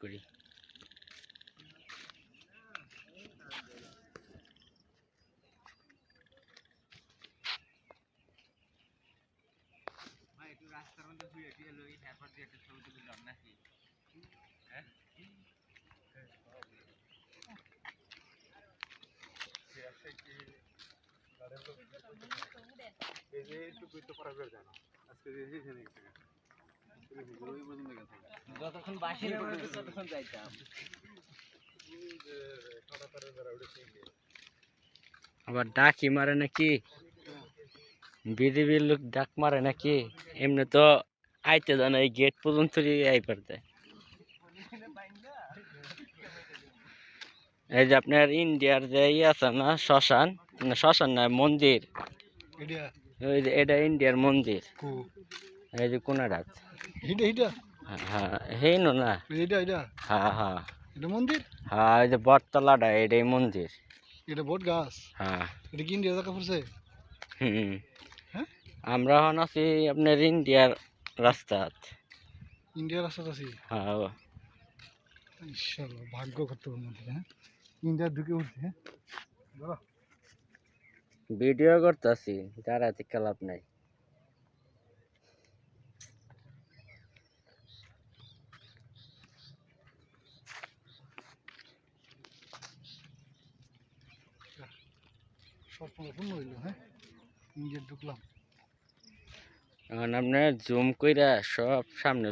করি। রাস্তার মধ্যে শুয়ে কি হলো এরপর দিয়ে একটা ছবি তুলে দিলাম নাকি হ্যাঁ এই যে একটু তো করা বের যায় না আজকে এখানে যতক্ষণ বাসি না মানে ততক্ষণ যাইতাম আবার ডাকি মারে নাকি বিডিবির লোক ডাক মারে নাকি এমনি তো আইতে জানা এই গেট পর্যন্ত আই পারতে। এই যে আপনার ইন্ডিয়ার যে আছে না শ্মশান, না শ্মশান না মন্দির, এটা ইন্ডিয়ার মন্দির। এই যে কোনারাত হ্যাঁ হেই না হ্যাঁ হ্যাঁ মন্দির হ্যাঁ এই যে বটতলাটা এটাই মন্দির। এটা বট গাছ হ্যাঁ এটা কি ইন্ডিয়া জায়গা পড়ছে হ্যাঁ আমরা এখন আছি আপনার ইন্ডিয়ার রাস্তাত। ইন্ডিয়ার রাস্তা আছি হ্যাঁ ইনশাআল্লাহ ভাগ্য করতে মন্দির হ্যাঁ ইন্ডিয়া ঢুকে উঠছে হ্যাঁ ভিডিও করতেছি দাঁড়াতে ক্লাব নাই। সম্পূর্ণ হইল হ্যাঁ ইন্ডিয়া ঢুকলাম এখন আপনার জুম কইরা সব সামনে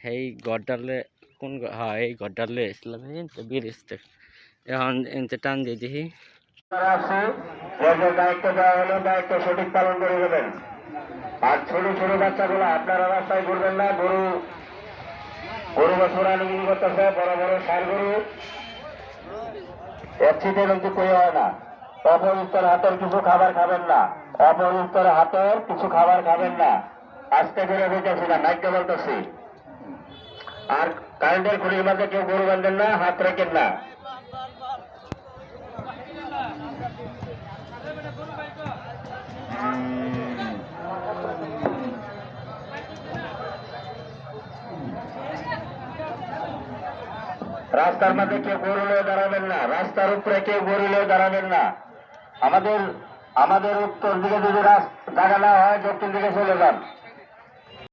এই গড্ডালে কোন হ্যাঁ এই গড্ডালে ইসলাম ব্রিজটা এখন এনতে টান দিয়ে দেখি। দায়িত্ব দেওয়া হলো দায়িত্ব সঠিক পালন করে দেবেন। আর ছোট ছোট বাচ্চাগুলো আপনারা রাস্তায় ঘুরবেন না। গরু বছর আনুগিরি করতেছে, বড় বড় ষাঁড় গরু একচিতে কিন্তু কই হয় না। অপরিষ্কার হাতের কিছু খাবার খাবেন না, অপরিষ্কার হাতের কিছু খাবার খাবেন না। আস্তে করে বলতেছি না, নাইকে বলতেছি। আর কারেন্টের খুঁড়ির মাঝে কেউ গরু বাঁধেন না, হাত রাখেন না। রাস্তার মাঝে কেউ গরু লয়ে দাঁড়াবেন না, রাস্তার উপরে কেউ গরু লয়ে দাঁড়াবেন না। আমাদের উত্তর দিকে যদি জায়গা না হয় দক্ষিণ দিকে চলে যান।